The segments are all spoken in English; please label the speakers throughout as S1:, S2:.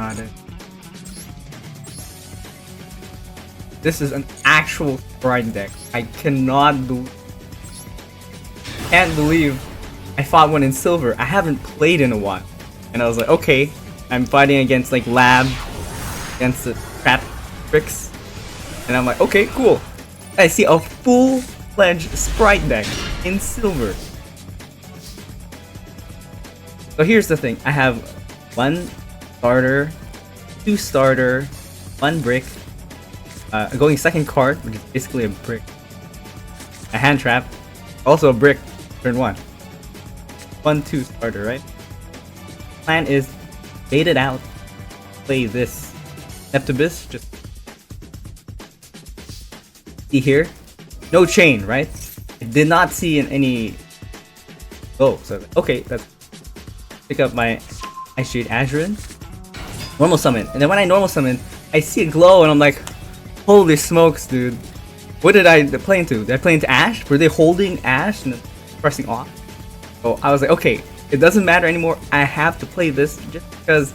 S1: not it. This is an actual Sprite deck. I can't believe I fought one in silver. I haven't played in a while. And I was like, okay, I'm fighting against like Lab, against the Trap Tricks. And I'm like, okay, cool. I see a full-fledged Sprite deck in silver. So here's the thing. I have 1 starter, 2 starter, 1 brick, going second card, which is basically a brick, a hand trap, also a brick, turn 1. 1-2 starter, right? Plan is bait it out, play this Neptubus, just see here, no chain, right? I did not see in any. Oh, so okay, let's pick up my Ice Jade Azurin, normal summon, and then when I normal summon, I see a glow, and I'm like, holy smokes, dude! What did I play into? Did I play into Ash? Were they holding Ash and then pressing off? So I was like, okay, it doesn't matter anymore. I have to play this just because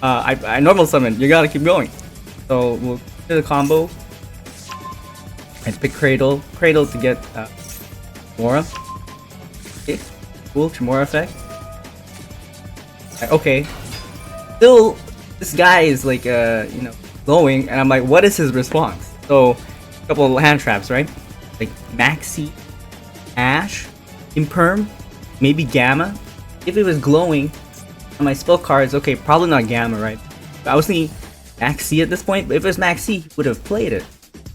S1: I normal summon. You gotta keep going. So we'll do the combo and pick Cradle to get Mora. Okay, cool, Tremora effect. Okay, still this guy is like you know, glowing, and I'm like, what is his response? So a couple of hand traps, right? Like Maxi, Ash, Imperm, maybe Gamma. If it was glowing on my spell cards, okay, probably not Gamma, right? But I was thinking Maxi at this point, but if it was Maxi, he would have played it,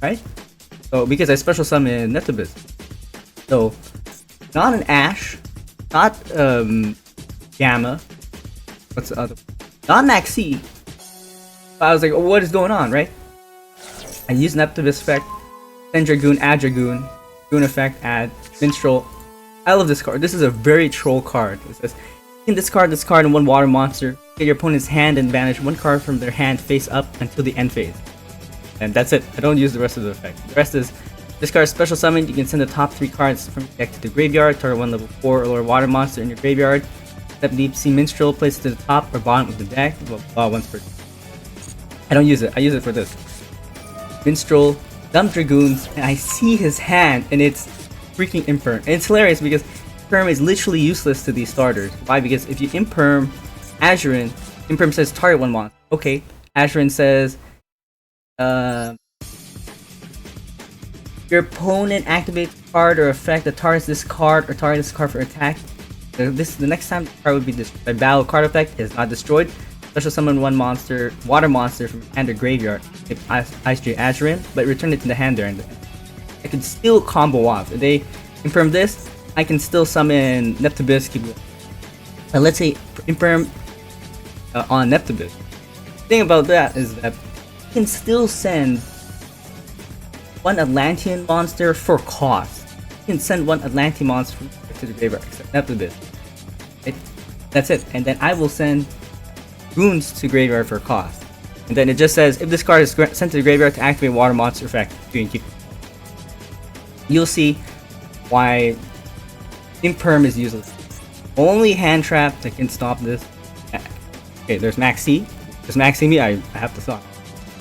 S1: right? So because I special summon Neptubus. So not an Ash, not Gamma. What's the other? Not Maxi. But I was like, oh, what is going on, right? I use Neptubus effect, send Dragoon, add Dragoon, Dragoon effect, add Minstrel. I love this card. This is a very troll card. It says, you can discard this card and 1 water monster. Get your opponent's hand and banish 1 card from their hand face up until the end phase. And that's it. I don't use the rest of the effect. The rest is discard special summon. You can send the top 3 cards from your deck to the graveyard. Target 1 level 4 or lower water monster in your graveyard. Step Deep Sea Minstrel, place it to the top or bottom of the deck. Once per. I don't use it. I use it for this. Minstrel, dump Dragoons, and I see his hand, and it's freaking Imperm. And it's hilarious because Imperm is literally useless to these starters. Why? Because if you Imperm Azurin, Imperm says target 1 monster. Okay, Azurin says your opponent activates a card or effect that targets this card or targets this card for attack. The next time the card would be destroyed by battle, card effect is not destroyed. Special summon 1 monster, water monster from hand or graveyard. If Ice Jade Azurin, but return it to the hand during the end. I can still combo off. If they Imperm this, I can still summon Neptubus. But let's say Imperm on Neptubus. The thing about that is that you can still send 1 Atlantean monster for cost. You can send 1 Atlantean monster to the graveyard, except Neptubus. That's it. And then I will send Goons to graveyard for cost. And then it just says, if this card is sent to the graveyard to activate water monster effect, you can keep it. You'll see why Imperm is useless. Only hand trap that can stop this. Okay, there's Maxi. There's Maxi me, I have to stop.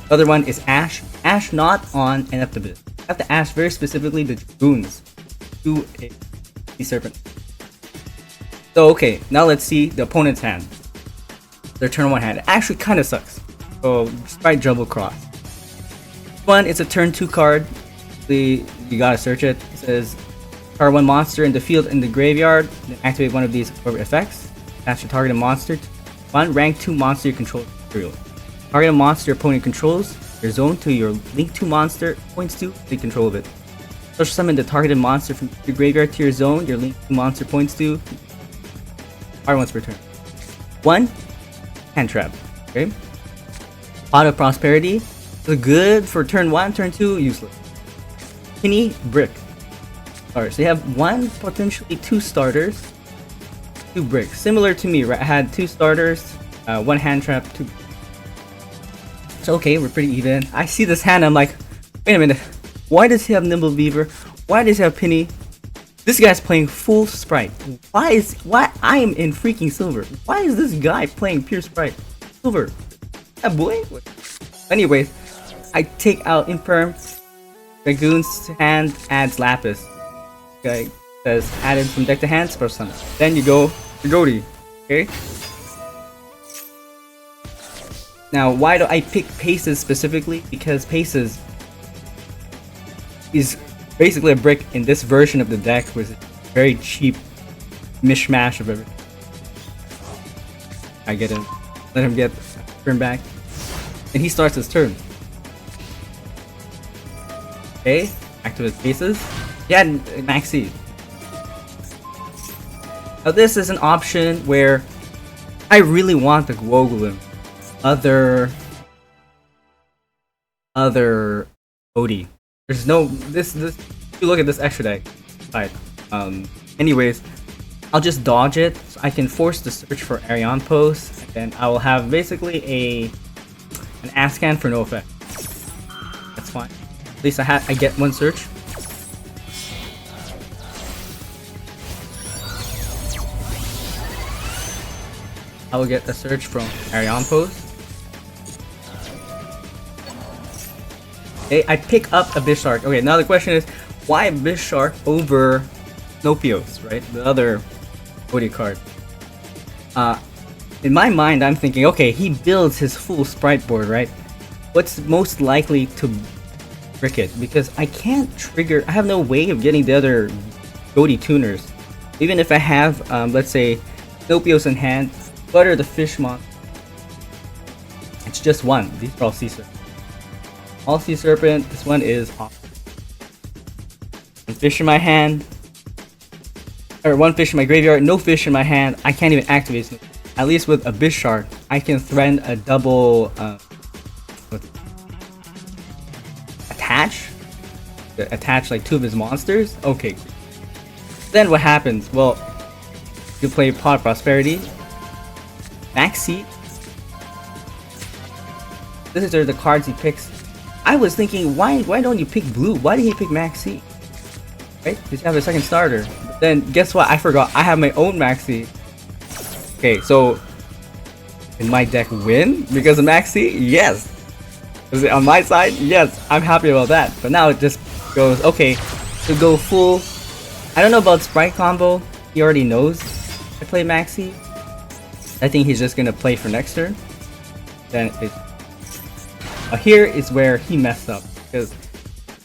S1: The other one is Ash. Ash not on an Neptubus. I have to ask very specifically the Goons to a Serpent. So okay, now let's see the opponent's hand. Their turn 1 hand. It actually kind of sucks. So Sprite Jumble Cross. One, it's a turn 2 card. You gotta search it. It says target 1 monster in the field in the graveyard. Then activate 1 of these effects. Attach your target monster to 1 rank 2 monster you control material. Target a monster your opponent controls. Your zone to your link 2 monster points to take control of it. Special summon the targeted monster from your graveyard to your zone. Your link 2 monster points to. Target once per turn. 1 hand trap. Okay. Pot of Prosperity. So good for turn 1, turn 2, useless. Penny Brick. Alright, so you have 1, potentially 2 starters, 2 bricks. Similar to me, right? I had 2 starters, 1 hand trap, 2. So okay, we're pretty even. I see this hand, I'm like, wait a minute. Why does he have Nimble Beaver? Why does he have Penny? This guy's playing full Sprite. Why I am in freaking silver? Why is this guy playing pure Sprite? Silver. that boy? Anyways, I take out Imperm. Dragoon's hand adds Lapis. Okay, says added from deck to hand, special summon. Then you go to Goaty. Okay. Now, why do I pick Paces specifically? Because Paces is basically a brick in this version of the deck with very cheap mishmash of everything. I get him. Let him get turn back. And he starts his turn. Okay, activate Paces. Yeah, Maxi. Now this is an option where I really want the Gwogolin. Other OD. There's no this if you look at this extra deck. Right. Anyways, I'll just dodge it so I can force the search for Arion Post, and then I will have basically an Ascan for no effect. That's fine. At least I get one search. I will get a search from Arion Post. Okay, I pick up a Bishark. Okay, now the question is, why Bishark over Snopios, right? The other OD card. In my mind, I'm thinking, okay, he builds his full Sprite board, right? What's most likely to brick it? Because I can't trigger, I have no way of getting the other OD tuners. Even if I have, let's say, Snopios in hand, what are the Fishmon? It's just one. These are all Sea Serpent. All Sea Serpent, this one is off. One fish in my hand, or one fish in my graveyard, no fish in my hand, I can't even activate it. At least with a Bishark, I can threaten a double attach like two of his monsters. Okay. Then what happens? Well, you play Pod Prosperity, Maxi. These are the cards he picks. I was thinking, why don't you pick blue? Why did he pick Maxi? Right? Because you have a second starter. But then guess what? I forgot. I have my own Maxi. Okay, so can my deck win because of Maxi? Yes. Is it on my side? Yes. I'm happy about that. But now it just goes, okay, to go full. I don't know about Sprite combo. He already knows I play Maxi. I think he's just gonna play for next turn. Then it. Here is where he messed up, because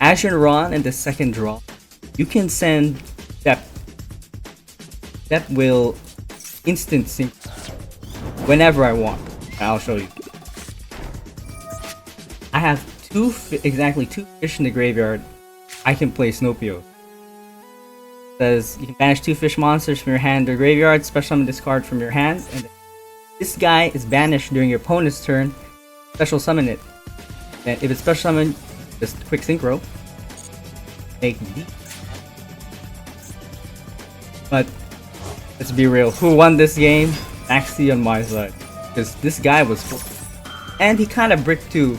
S1: Azure Ron in the second draw, you can send Step. Step will instant sync whenever I want. I'll show you. I have exactly two fish in the graveyard. I can play Snopio. Says you can banish two fish monsters from your hand or graveyard, special summon this card from your hand, and this guy is banished during your opponent's turn. Special summon it. And if it's special summon, just quick synchro. Make D. But let's be real, who won this game? Maxi on my side, because this guy was full. And he kind of bricked too,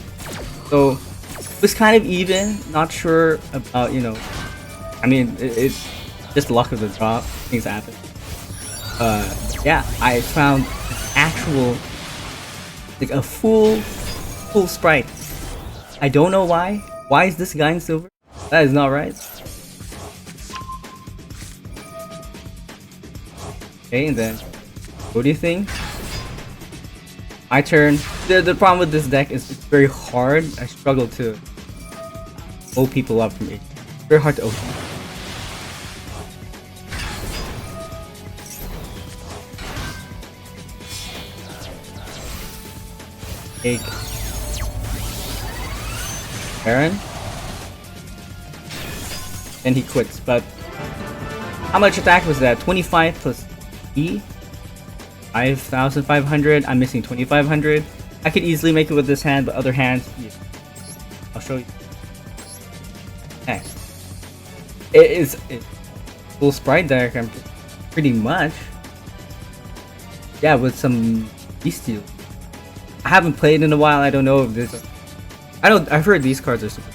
S1: so it was kind of even. Not sure about, you know, I mean, it's just luck of the draw. Things happen. Yeah, I found actual, like a full Sprite. I don't know why. Why is this guy in silver? That is not right. Okay, and then what do you think? My turn. The problem with this deck is it's very hard. I struggle to hold people up from it. It's very hard to open. Take Baron. And he quits, but how much attack was that? 25 plus E? 5,500. I'm missing 2,500. I could easily make it with this hand, but other hands, yeah. I'll show you. Okay. It is full Sprite deck. I'm pretty much. Yeah, with some Beasteel. I haven't played in a while. I don't know if this. I've heard these cards are super.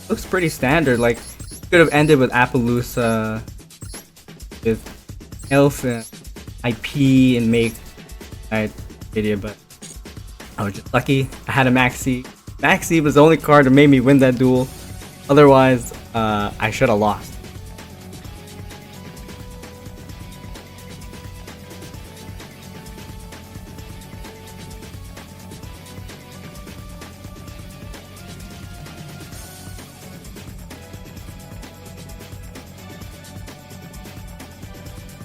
S1: Looks pretty standard. Like could have ended with Appaloosa, with Elf IP and make that video, but I was just lucky. I had a Maxi. Maxi was the only card that made me win that duel. Otherwise, I should have lost.